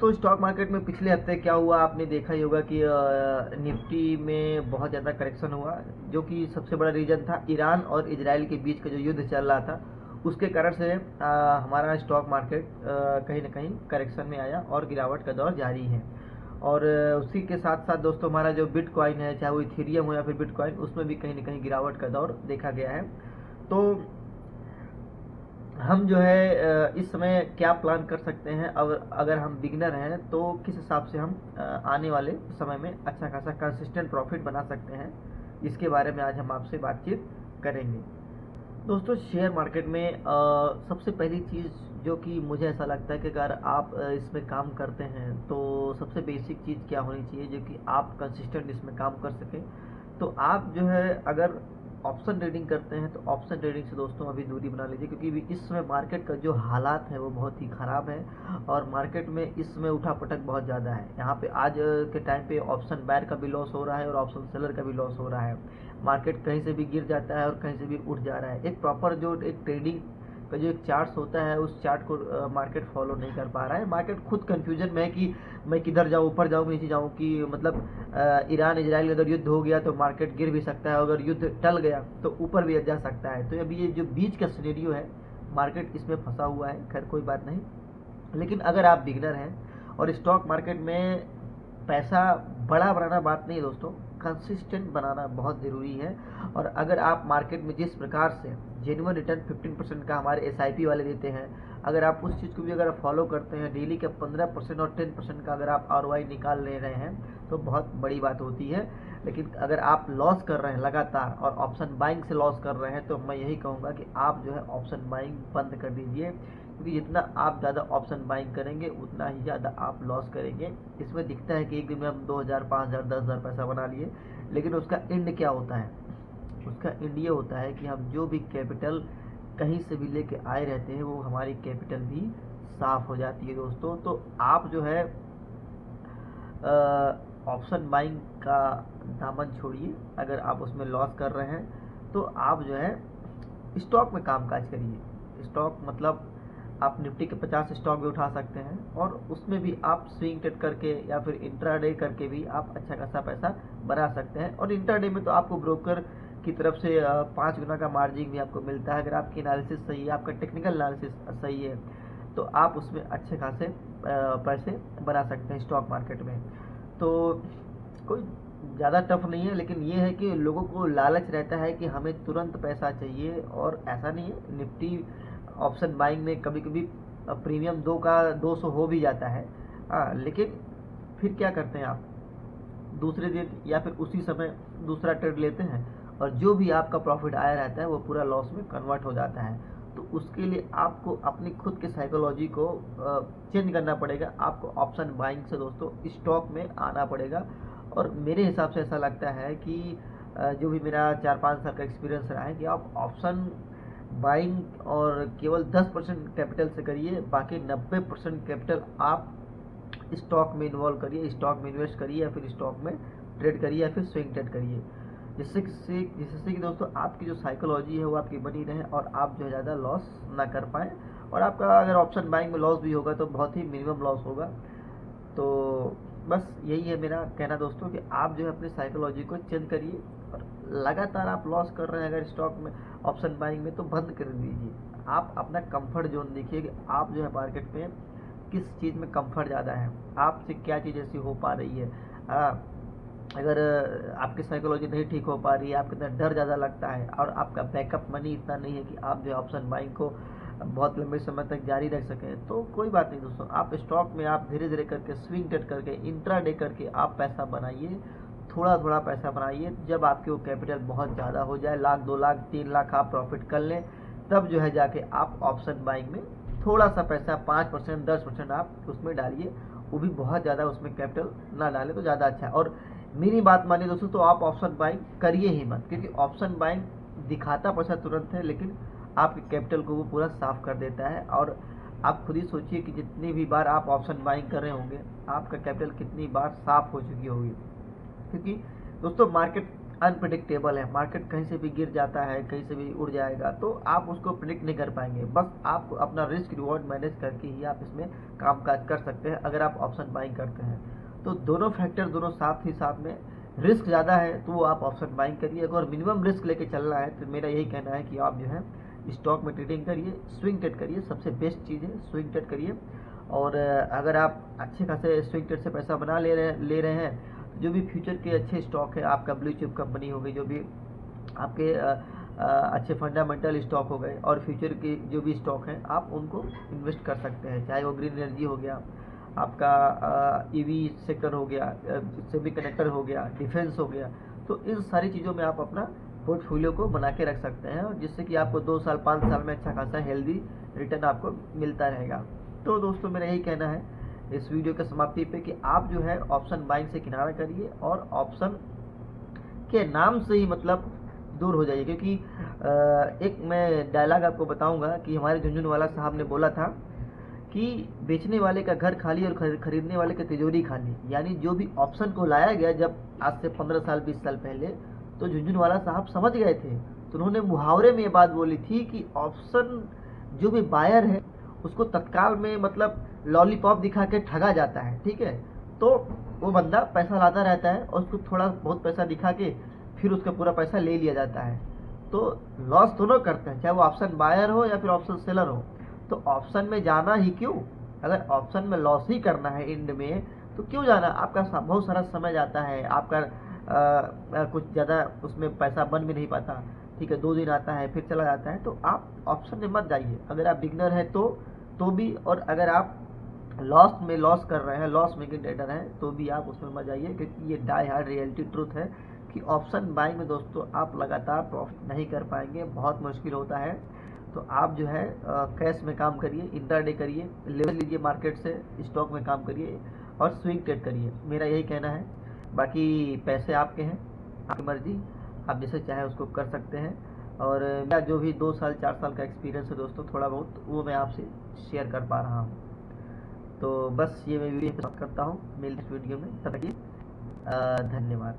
तो stock market में पिछले हफ्ते क्या हुआ आपने देखा ही होगा कि निफ्टी में बहुत ज़्यादा करेक्शन हुआ, जो कि सबसे बड़ा रीज़न था ईरान और इजराइल के बीच का जो युद्ध चल रहा था, उसके कारण से हमारा स्टॉक मार्केट कहीं ना कहीं करेक्शन में आया और गिरावट का दौर जारी है। और उसी के साथ साथ दोस्तों हमारा जो बिटकॉइन है, चाहे वो इथेरियम हो या फिर बिटकॉइन, उसमें भी कहीं ना कहीं गिरावट का दौर देखा गया है। तो हम जो है इस समय क्या प्लान कर सकते हैं, अगर हम बिगिनर हैं तो किस हिसाब से हम आने वाले समय में अच्छा खासा कंसिस्टेंट प्रॉफिट बना सकते हैं, इसके बारे में आज हम आपसे बातचीत करेंगे। दोस्तों शेयर मार्केट में सबसे पहली चीज़ जो कि मुझे ऐसा लगता है कि अगर आप इसमें काम करते हैं तो सबसे बेसिक चीज़ क्या होनी चाहिए जो कि आप कंसिस्टेंट इसमें काम कर सकें। तो आप जो है अगर ऑप्शन ट्रेडिंग करते हैं तो ऑप्शन ट्रेडिंग से दोस्तों अभी दूरी बना लीजिए, क्योंकि इस समय मार्केट का जो हालात है वो बहुत ही ख़राब है और मार्केट में इस समय उठापटक बहुत ज़्यादा है। यहाँ पे आज के टाइम पे ऑप्शन बायर का भी लॉस हो रहा है और ऑप्शन सेलर का भी लॉस हो रहा है। मार्केट कहीं से भी गिर जाता है और कहीं से भी उठ जा रहा है। एक प्रॉपर जो एक ट्रेडिंग का जो एक चार्ट होता है उस चार्ट को मार्केट फॉलो नहीं कर पा रहा है। मार्केट खुद कंफ्यूजन में है कि मैं किधर जाऊँ, ऊपर जाऊँ नीचे जाऊँ, कि मतलब ईरान इजराइल अगर युद्ध हो गया तो मार्केट गिर भी सकता है, अगर युद्ध टल गया तो ऊपर भी जा सकता है। तो अभी ये जो बीच का सिनेरियो है मार्केट इसमें फंसा हुआ है। खैर कोई बात नहीं, लेकिन अगर आप बिगनर हैं और स्टॉक मार्केट में पैसा बड़ा बनाना बात नहीं है दोस्तों, कंसिस्टेंट बनाना बहुत ज़रूरी है। और अगर आप मार्केट में जिस प्रकार से जेन्युइन रिटर्न 15% का हमारे एसआईपी वाले देते हैं, अगर आप उस चीज़ को भी अगर फॉलो करते हैं, डेली का 15% और 10% का अगर आप आरओआई निकाल ले रहे हैं तो बहुत बड़ी बात होती है। लेकिन अगर आप लॉस कर रहे हैं लगातार और ऑप्शन बाइंग से लॉस कर रहे हैं तो मैं यही कहूँगा कि आप जो है ऑप्शन बाइंग बंद कर दीजिए, क्योंकि जितना आप ज़्यादा ऑप्शन बाइंग करेंगे उतना ही ज़्यादा आप लॉस करेंगे। इसमें दिखता है कि एक दिन में हम 2000, 5000, 10,000 पैसा बना लिए, लेकिन उसका एंड क्या होता है? उसका एंड ये होता है कि हम जो भी कैपिटल कहीं से भी लेके आए रहते हैं वो हमारी कैपिटल भी साफ हो जाती है दोस्तों। तो आप जो है ऑप्शन बाइंग का दामन छोड़िए। अगर आप उसमें लॉस कर रहे हैं तो आप जो है स्टॉक में कामकाज करिए। स्टॉक मतलब आप निफ्टी के 50 स्टॉक भी उठा सकते हैं और उसमें भी आप स्विंग ट्रेड करके या फिर इंट्राडे करके भी आप अच्छा खासा पैसा बना सकते हैं। और इंट्राडे में तो आपको ब्रोकर की तरफ से 5 गुना का मार्जिन भी आपको मिलता है। अगर आपकी एनालिसिस सही है, आपका टेक्निकल एनालिसिस सही है, तो आप उसमें अच्छे खासे पैसे बना सकते हैं स्टॉक मार्केट में। तो कोई ज़्यादा टफ नहीं है, लेकिन ये है कि लोगों को लालच रहता है कि हमें तुरंत पैसा चाहिए, और ऐसा नहीं है। निफ्टी ऑप्शन बाइंग में कभी कभी प्रीमियम 200 हो भी जाता है। लेकिन फिर क्या करते हैं आप, दूसरे दिन या फिर उसी समय दूसरा ट्रेड लेते हैं और जो भी आपका प्रॉफिट आया रहता है वो पूरा लॉस में कन्वर्ट हो जाता है। तो उसके लिए आपको अपनी खुद के साइकोलॉजी को चेंज करना पड़ेगा। आपको ऑप्शन बाइंग से दोस्तों स्टॉक में आना पड़ेगा। और मेरे हिसाब से ऐसा लगता है कि जो भी मेरा 4-5 साल का एक्सपीरियंस रहा है कि आप ऑप्शन बाइंग और केवल 10% कैपिटल से करिए, बाकी 90% कैपिटल आप स्टॉक में इन्वॉल्व करिए, स्टॉक में इन्वेस्ट करिए या फिर स्टॉक में ट्रेड करिए या फिर स्विंग ट्रेड करिए, जिससे कि दोस्तों आपकी जो साइकोलॉजी है वो आपकी बनी रहे और आप जो है ज़्यादा लॉस ना कर पाएँ। और आपका अगर ऑप्शन बाइंग में लॉस भी होगा तो बहुत ही मिनिमम लॉस होगा। तो बस यही है मेरा कहना दोस्तों कि आप जो है अपनी साइकोलॉजी को चेंज करिए। और लगातार आप लॉस कर रहे हैं अगर स्टॉक में ऑप्शन बाइंग में, तो बंद कर दीजिए। आप अपना कंफर्ट जोन देखिए कि आप जो है मार्केट में किस चीज़ में कंफर्ट ज़्यादा है, आपसे क्या चीज़ ऐसी हो पा रही है। अगर आपकी साइकोलॉजी नहीं ठीक हो पा रही है, आपके अंदर डर ज़्यादा लगता है और आपका बैकअप मनी इतना नहीं है कि आप जो ऑप्शन बाइंग को बहुत लंबे समय तक जारी रख सकें, तो कोई बात नहीं दोस्तों, आप स्टॉक में आप धीरे धीरे करके स्विंग ट्रेड करके इंट्राडे करके आप पैसा बनाइए, थोड़ा थोड़ा पैसा बनाइए। जब आपकी वो कैपिटल बहुत ज़्यादा हो जाए, 1,00,000, 2,00,000, 3,00,000 आप प्रॉफिट कर लें, तब जो है जाके आप ऑप्शन बाइंग में थोड़ा सा पैसा 5%, 10% आप उसमें डालिए। वो भी बहुत ज़्यादा उसमें कैपिटल ना डालें तो ज़्यादा अच्छा है। और मेरी बात मानिए दोस्तों तो आप ऑप्शन बाइंग करिए ही मत, क्योंकि ऑप्शन बाइंग दिखाता पैसा तुरंत है लेकिन आपके कैपिटल को वो पूरा साफ कर देता है। और आप खुद ही सोचिए कि जितनी भी बार आप ऑप्शन बाइंग कर रहे होंगे आपका कैपिटल कितनी बार साफ हो चुकी होगी, क्योंकि दोस्तों मार्केट अनप्रिडिक्टेबल है, मार्केट कहीं से भी गिर जाता है, कहीं से भी उड़ जाएगा, तो आप उसको प्रिडिक्ट नहीं कर पाएंगे। बस आप अपना रिस्क रिवॉर्ड मैनेज करके ही आप इसमें काम काज कर सकते हैं अगर आप ऑप्शन बाइंग करते हैं। तो दोनों फैक्टर दोनों साथ ही साथ में, रिस्क ज़्यादा है तो वो आप ऑप्शन बाइंग करिए, अगर मिनिमम रिस्क लेके चलना है तो मेरा यही कहना है कि आप जो है स्टॉक में ट्रेडिंग करिए, स्विंग ट्रेड करिए, सबसे बेस्ट चीज़ है स्विंग ट्रेड करिए। और अगर आप अच्छे खासे स्विंग ट्रेड से पैसा बना ले रहे हैं, जो भी फ्यूचर के अच्छे स्टॉक है, आपका ब्लू चिप कंपनी हो गई, जो भी आपके अच्छे फंडामेंटल स्टॉक हो गए, और फ्यूचर के जो भी स्टॉक हैं आप उनको इन्वेस्ट कर सकते हैं, चाहे वो ग्रीन एनर्जी हो गया, आपका ईवी सेक्टर हो गया, सेमीकंडक्टर हो गया, डिफेंस हो गया। तो इन सारी चीज़ों में आप अपना पोर्टफोलियो को बना के रख सकते हैं, और जिससे कि आपको 2 साल 5 साल में अच्छा खासा हेल्दी रिटर्न आपको मिलता रहेगा। तो दोस्तों मेरा यही कहना है इस वीडियो के समाप्ति पे कि आप जो है ऑप्शन बाइंग से किनारा करिए और ऑप्शन के नाम से ही मतलब दूर हो जाइए। क्योंकि एक मैं डायलॉग आपको बताऊंगा कि हमारे झुनझुनवाला साहब ने बोला था कि बेचने वाले का घर खाली और खरीदने वाले की तिजोरी खाली। यानी जो भी ऑप्शन को लाया गया जब आज से 15 साल 20 साल पहले, तो झुनझुनवाला साहब समझ गए थे, तो उन्होंने मुहावरे में ये बात बोली थी कि ऑप्शन जो भी बायर है उसको तत्काल में मतलब लॉलीपॉप दिखा के ठगा जाता है, ठीक है। तो वो बंदा पैसा लाता रहता है और उसको थोड़ा बहुत पैसा दिखा के फिर उसका पूरा पैसा ले लिया जाता है। तो लॉस दोनों करते हैं, चाहे वो ऑप्शन बायर हो या फिर ऑप्शन सेलर हो। तो ऑप्शन में जाना ही क्यों, अगर ऑप्शन में लॉस ही करना है एंड में, तो क्यों जाना। आपका बहुत सारा समय जाता है, आपका कुछ ज़्यादा उसमें पैसा बन भी नहीं पाता, ठीक है, 2 दिन आता है फिर चला जाता है। तो आप ऑप्शन में मत जाइए अगर आप बिगनर है तो भी, और अगर आप लॉस कर रहे हैं, लॉस मेकिंग ट्रेडर हैं, तो भी आप उसमें मत जाइए। क्योंकि ये डाई हार्ड रियलिटी ट्रूथ है कि ऑप्शन बाइंग में दोस्तों आप लगातार प्रॉफिट नहीं कर पाएंगे, बहुत मुश्किल होता है। तो आप जो है कैश में काम करिए, इंट्राडे करिए, लेवल लीजिए मार्केट से, स्टॉक में काम करिए और स्विंग ट्रेड करिए, मेरा यही कहना है। बाकी पैसे आपके हैं, आपकी मर्जी, आप जैसे चाहे उसको कर सकते हैं। और मेरा जो भी 2 साल 4 साल का एक्सपीरियंस है दोस्तों, थोड़ा बहुत वो मैं आपसे शेयर कर पा रहा हूँ। तो बस ये मैं वीडियो करता हूँ, मिलते वीडियो में, तब तक धन्यवाद।